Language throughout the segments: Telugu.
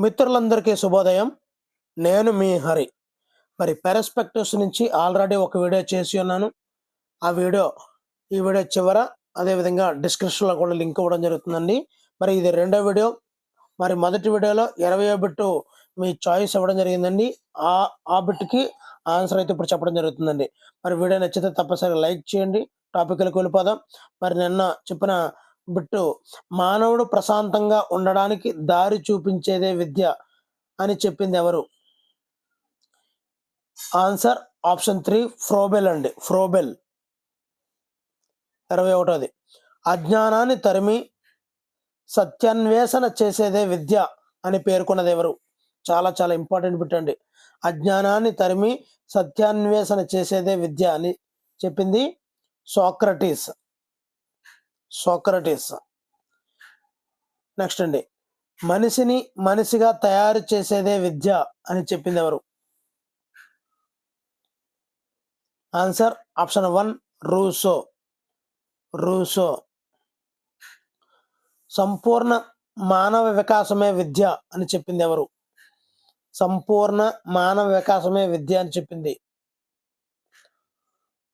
మిత్రులందరికీ శుభోదయం. నేను మీ హరి. మరి పెర్స్పెక్టివ్స్ నుంచి ఆల్రెడీ ఒక వీడియో చేసి ఉన్నాను. ఈ వీడియో చివర అదేవిధంగా డిస్క్రిప్షన్లో కూడా లింక్ ఇవ్వడం జరుగుతుందండి. మరి ఇది రెండో వీడియో. మరి మొదటి వీడియోలో 20వ బిట్టు మీ చాయిస్ ఇవ్వడం జరిగిందండి. ఆ బిట్కి ఆన్సర్ అయితే ఇప్పుడు చెప్పడం జరుగుతుందండి. మరి వీడియో నచ్చితే తప్పనిసరిగా లైక్ చేయండి. టాపిక్లకు వెళ్ళిపోదాం. మరి నిన్న చెప్పిన బిట్టు, మానవుడు ప్రశాంతంగా ఉండడానికి దారి చూపించేదే విద్య అని చెప్పింది ఎవరు? ఆన్సర్ ఆప్షన్ 3 ఫ్రోబెల్ అండి. ఫ్రోబెల్. 21వది, అజ్ఞానాన్ని తరిమి సత్యాన్వేషణ చేసేదే విద్య అని పేర్కొన్నది ఎవరు? చాలా చాలా ఇంపార్టెంట్ బిట్ అండి. అజ్ఞానాన్ని తరిమి సత్యాన్వేషణ చేసేదే విద్య అని చెప్పింది సోక్రటీస్. నెక్స్ట్ అండి, మనిషిని మనిషిగా తయారు చేసేదే విద్య అని చెప్పింది ఎవరు? Answer option 1 Russo. సంపూర్ణ మానవ వికాసమే విద్య అని చెప్పింది ఎవరు? సంపూర్ణ మానవ వికాసమే విద్య అని చెప్పింది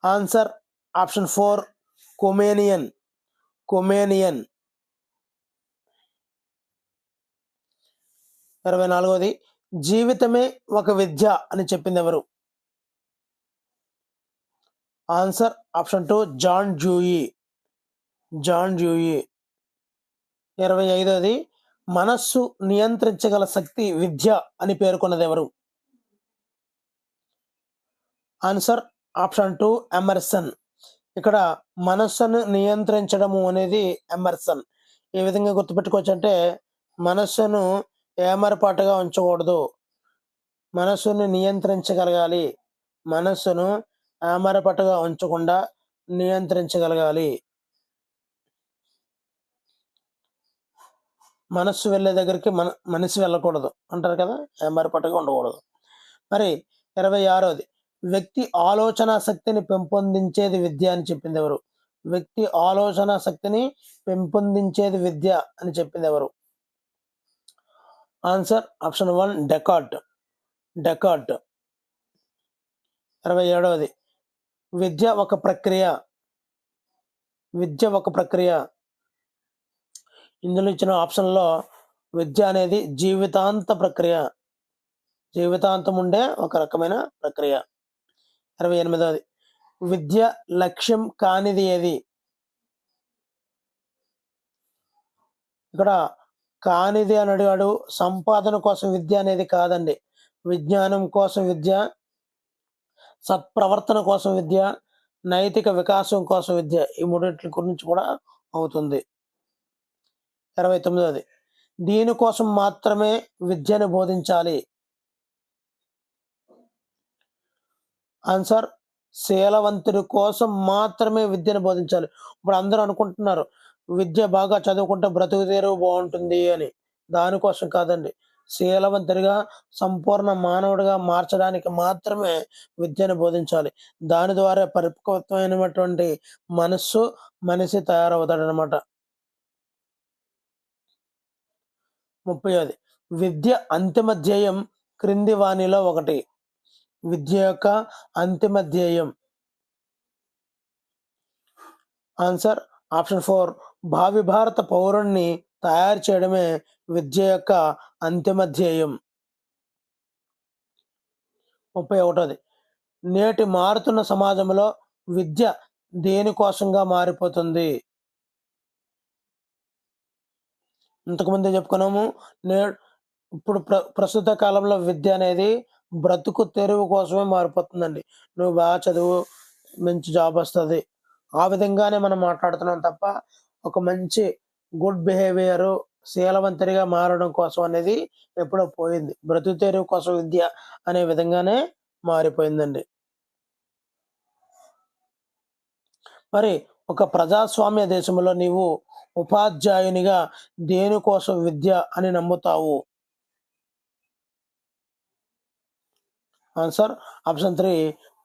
ఆన్సర్ ఆప్షన్ 4 కొమేనియన్. 24వది, జీవితమే ఒక విద్య అని చెప్పింది ఎవరు? Answer option 2 John Dewey. 25వది, మనస్సు నియంత్రించగల శక్తి విద్య అని పేర్కొన్నది ఎవరు? Answer option 2 Emerson. ఇక్కడ మనస్సును నియంత్రించడము అనేది ఎమర్సన్. ఏ విధంగా గుర్తుపెట్టుకోవచ్చు అంటే, మనస్సును ఏమరపాటుగా ఉంచకూడదు, మనస్సును నియంత్రించగలగాలి. మనస్సును ఏమరపాటుగా ఉంచకుండా నియంత్రించగలగాలి. మనస్సు వెళ్ళే దగ్గరికి మనిషి వెళ్ళకూడదు అంటారు కదా, ఏమరపాటుగా ఉండకూడదు. మరి 26వది, వ్యక్తి ఆలోచన శక్తిని పెంపొందించేది విద్య అని చెప్పింది ఎవరు? వ్యక్తి ఆలోచన శక్తిని పెంపొందించేది విద్య అని చెప్పింది ఎవరు? Answer option 1 Descartes. 27వది, విద్య ఒక ప్రక్రియ. ఇందులో ఇచ్చిన ఆప్షన్లో విద్య అనేది జీవితాంత ప్రక్రియ, జీవితాంతం ఉండే ఒక రకమైన ప్రక్రియ. 28వది, విద్య లక్ష్యం కానిది ఏది? ఇక్కడ కానిది అని అడిగాడు. సంపాదన కోసం విద్య అనేది కాదండి. విజ్ఞానం కోసం విద్య, సత్ప్రవర్తన కోసం విద్య, నైతిక వికాసం కోసం విద్య, ఈ మూడింటి గురించి కూడా అవుతుంది. 29వది, దీనికోసం మాత్రమే విద్యను బోధించాలి. ఆన్సర్ శీలవంతుడి కోసం మాత్రమే విద్యను బోధించాలి. ఇప్పుడు అందరూ అనుకుంటున్నారు విద్య బాగా చదువుకుంటే బ్రతుకు తెరువు బాగుంటుంది అని. దానికోసం కాదండి. శీలవంతుడిగా సంపూర్ణ మానవుడిగా మార్చడానికి మాత్రమే విద్యను బోధించాలి. దాని ద్వారా పరిపక్వమైనటువంటి మనిషి తయారవుతాడనమాట. 30వది, విద్య అంతిమ ధ్యేయం క్రింది వానిలో ఒకటి. విద్య యొక్క అంతిమ ధ్యేయం. ఆన్సర్ ఆప్షన్ 4 భావి భారత పౌరుణ్ణి తయారు చేయడమే విద్య యొక్క అంతిమ ధ్యేయం. 31వది, నేటి మారుతున్న సమాజంలో విద్య దేనికోసంగా మారిపోతుంది? ఇంతకుముందే చెప్పుకున్నాము, ఇప్పుడు ప్రస్తుత కాలంలో విద్య అనేది బ్రతుకు తెరువు కోసమే మారిపోతుందండి. నువ్వు బాగా చదువు, మంచి జాబ్ వస్తుంది, ఆ విధంగానే మనం మాట్లాడుతున్నాం తప్ప ఒక మంచి గుడ్ బిహేవియరు, శీలవంతుడిగా మారడం కోసం అనేది ఎప్పుడో పోయింది. బ్రతుకు తెరువు కోసం విద్య అనే విధంగానే మారిపోయిందండి. మరి ఒక ప్రజాస్వామ్య దేశంలో నీవు ఉపాధ్యాయునిగా దేనికోసం విద్య అని నమ్ముతావు? ఆన్సర్ ఆప్షన్ 3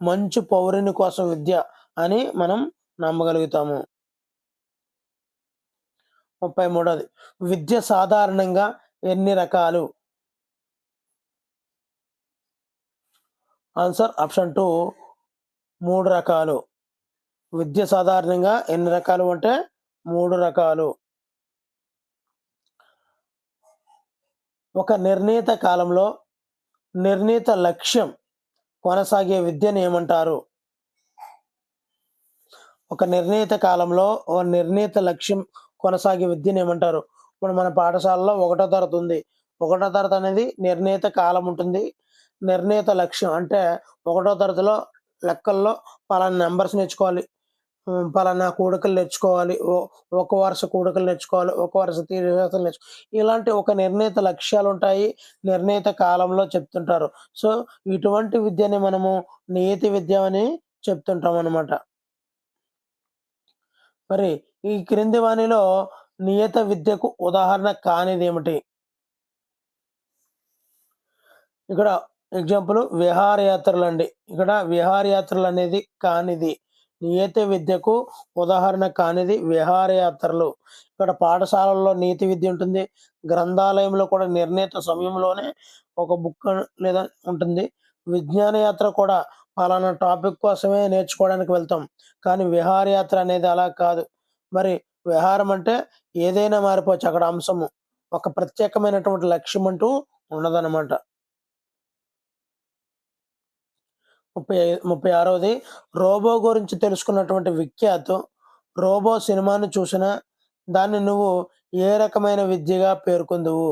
మంచి పౌరుని కోసం విద్య అని మనం నమ్మగలుగుతాము. 33వది, విద్య సాధారణంగా ఎన్ని రకాలు? ఆన్సర్ ఆప్షన్ 2 3 రకాలు. విద్య సాధారణంగా ఎన్ని రకాలు అంటే 3 రకాలు. ఒక నిర్ణీత కాలంలో నిర్ణీత లక్ష్యం కొనసాగే విద్యను ఏమంటారు? ఒక నిర్ణీత కాలంలో ఒక నిర్ణీత లక్ష్యం కొనసాగే విద్యను ఏమంటారు? ఇప్పుడు మన పాఠశాలలో 1వ తరగతి ఉంది. 1వ తరగతి అనేది నిర్ణీత కాలం ఉంటుంది. నిర్ణీత లక్ష్యం అంటే 1వ తరగతిలో లెక్కల్లో పలానా నంబర్స్ నేర్చుకోవాలి. పలానా కూడికలు నేర్చుకోవాలి. ఒక వరుస కూడికలు నేర్చుకోవాలి. ఒక వరుస తీసివేతలు ఇలాంటి ఒక నిర్ణీత లక్ష్యాలుంటాయి. నిర్ణీత కాలంలో చెప్తుంటారు. సో, ఇటువంటి విద్యని మనము నీతి విద్య అని చెప్తుంటామనమాట. మరి ఈ క్రింది వానిలో నియత విద్యకు ఉదాహరణ కానిదేమిటి? ఇక్కడ ఎగ్జాంపుల్ విహారయాత్రలండి. ఇక్కడ విహారయాత్రలనేది కానిది. నియత విద్యకు ఉదాహరణ కానిది విహారయాత్రలు. ఇక్కడ పాఠశాలల్లో నీతి విద్య ఉంటుంది. గ్రంథాలయంలో కూడా నిర్ణీత సమయంలోనే ఒక బుక్ లేదా ఉంటుంది. విజ్ఞాన యాత్ర కూడా పలానా టాపిక్ కోసమే నేర్చుకోవడానికి వెళ్తాం. కానీ విహారయాత్ర అనేది అలా కాదు. మరి విహారం అంటే ఏదైనా మారిపోవచ్చు అక్కడ అంశము. ఒక ప్రత్యేకమైనటువంటి లక్ష్యం అంటూ ఉండదనమాట. 36వది రోబో గురించి తెలుసుకున్నటువంటి విఖ్యాత్ రోబో సినిమాను చూసినా దాన్ని నువ్వు ఏ రకమైన విద్యగా పేర్కొందువు?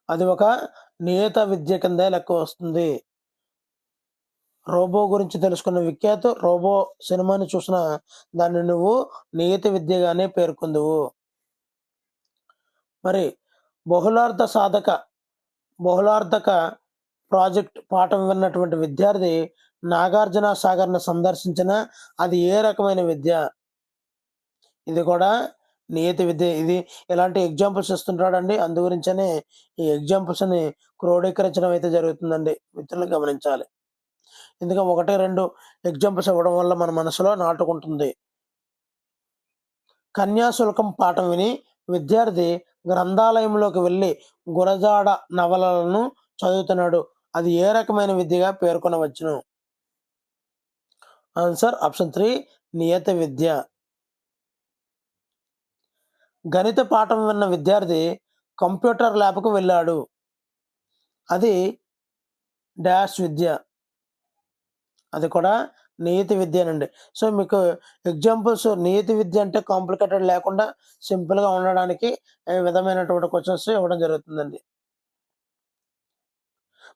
అది ఒక నియత విద్య కిందే లెక్క వస్తుంది. రోబో గురించి తెలుసుకున్న విఖ్యాత్ రోబో సినిమాని చూసిన దాన్ని నువ్వు నియత విద్యగానే పేర్కొందువు. మరి బహుళార్థక ప్రాజెక్ట్ పాఠం విన్నటువంటి విద్యార్థి నాగార్జున సాగర్‌ను సందర్శించిన అది ఏ రకమైన విద్య? ఇది కూడా నియత విద్య. ఇది ఇలాంటి ఎగ్జాంపుల్స్ ఇస్తుంటాడండి. అందు గురించనే ఈ ఎగ్జాంపుల్స్‌ని క్రోడీకరించడం అయితే జరుగుతుందండి. మిత్రులు గమనించాలి. ఎందుకంటే 1, 2 ఎగ్జాంపుల్స్ ఇవ్వడం వల్ల మన మనసులో నాటుకుంటుంది. కన్యాశుల్కం పాఠం విని విద్యార్థి గ్రంథాలయంలోకి వెళ్ళి గురజాడ నవలలను చదువుతున్నాడు. అది ఏ రకమైన విద్యగా పేర్కొనవచ్చును? ఆన్సర్ ఆప్షన్ 3 నియత విద్య. గణిత పాఠం విన్న విద్యార్థి కంప్యూటర్ ల్యాబ్‌కు వెళ్ళాడు. అది డాష్ విద్య. అది కూడా నీతి విద్యేనండి. సో, మీకు ఎగ్జాంపుల్స్ నీతి విద్య అంటే కాంప్లికేటెడ్ లేకుండా సింపుల్‌గా ఉండడానికి ఈ విధమైనటువంటి క్వెషన్స్ ఇవ్వడం జరుగుతుందండి.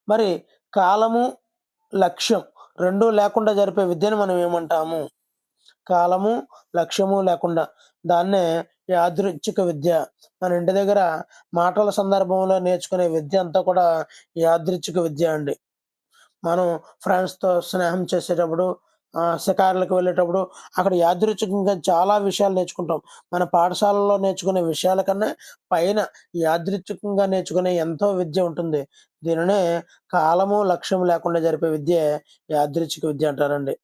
మరి కాలము, లక్ష్యం 2 లేకుండా జరిపే విద్యను మనం ఏమంటాము? కాలము, లక్ష్యము లేకుండా దాన్నే యాదృచ్ఛిక విద్య. మన ఇంటి దగ్గర మాటల సందర్భంలో నేర్చుకునే విద్య అంతా కూడా యాదృచ్ఛిక విద్య అండి. మనం ఫ్రెండ్స్‌తో స్నేహం చేసేటప్పుడు, షికారులకు వెళ్ళేటప్పుడు అక్కడ యాదృచ్ఛికంగా చాలా విషయాలు నేర్చుకుంటాం. మన పాఠశాలలో నేర్చుకునే విషయాల కన్నా పైన యాదృచ్ఛికంగా నేర్చుకునే ఎంతో విద్య ఉంటుంది. దీనినే కాలము, లక్ష్యం లేకుండా జరిపే విద్యే యాదృచ్ఛిక విద్య అంటారండి.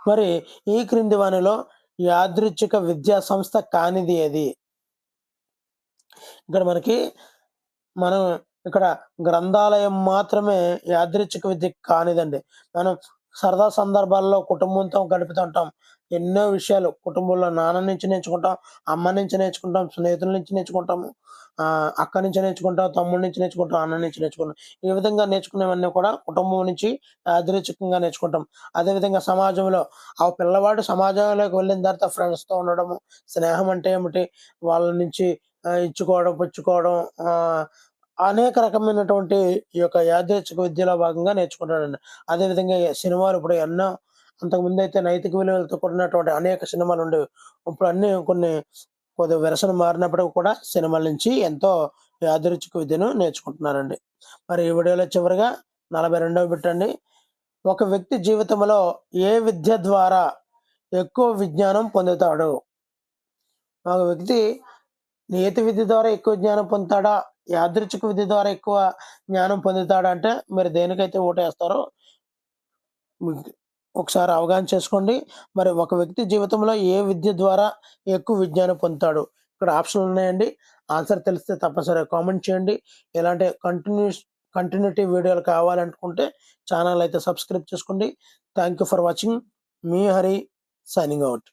మరి ఈ క్రింది వానిలో యాదృచ్ఛిక విద్యా సంస్థ కానిది ఏది? ఇక్కడ మనం ఇక్కడ గ్రంథాలయం మాత్రమే యాదృచ్ఛిక విద్య కానిదండి. మనం సరదా సందర్భాల్లో కుటుంబంతో గడుపుతుంటాం. ఎన్నో విషయాలు కుటుంబంలో నాన్న నుంచి నేర్చుకుంటాం, అమ్మ నుంచి నేర్చుకుంటాం, స్నేహితుల నుంచి నేర్చుకుంటాము, అక్క నుంచి నేర్చుకుంటాం, తమ్ముడి నుంచి నేర్చుకుంటాం, అన్న నుంచి నేర్చుకుంటాం. ఈ విధంగా నేర్చుకునేవన్నీ కూడా కుటుంబం నుంచి యాదృచ్ఛికంగా నేర్చుకుంటాం. అదేవిధంగా సమాజంలో ఆ పిల్లవాడు సమాజంలోకి వెళ్ళిన తర్వాత ఫ్రెండ్స్‌తో ఉండడము, స్నేహం అంటే ఏమిటి, వాళ్ళ నుంచి ఇచ్చుకోవడం, పుచ్చుకోవడం, అనేక రకమైనటువంటి ఈ యొక్క యాదృచ్ఛిక విద్యలో భాగంగా నేర్చుకుంటాడండి. అదేవిధంగా సినిమాలు ఇప్పుడు ఎన్నో అంతకుముందైతే నైతిక విలువలతో కూడినటువంటి అనేక సినిమాలుండేవి. ఇప్పుడు అన్నీ కొద్దిగా వెర్షన్ మారినప్పటికి కూడా సినిమాల నుంచి ఎంతో యాదృచ్ఛిక విద్యను నేర్చుకుంటున్నారండి. మరి ఈ వీడియోలో చివరగా 42వ బిట్ అండి. ఒక వ్యక్తి జీవితంలో ఏ విద్య ద్వారా ఎక్కువ విజ్ఞానం పొందుతాడు? ఒక వ్యక్తి నియత విద్య ద్వారా ఎక్కువ జ్ఞానం పొందుతాడా? యాదృచ్ఛిక విద్య ద్వారా ఎక్కువ జ్ఞానం పొందుతాడా అంటే మీరు దేనికైతే ఓటేస్తారో ఒకసారి అవగాహన చేసుకోండి. మరి ఒక వ్యక్తి జీవితంలో ఏ విద్య ద్వారా ఎక్కువ విజ్ఞానం పొందుతాడు? ఇక్కడ ఆప్షన్లు ఉన్నాయండి. ఆన్సర్ తెలిస్తే తప్పనిసరిగా కామెంట్ చేయండి. ఇలాంటి కంటిన్యూస్ కంటిన్యూటీ వీడియోలు కావాలనుకుంటే ఛానల్ అయితే సబ్స్క్రైబ్ చేసుకోండి. Thank you for watching. Me Hari signing out.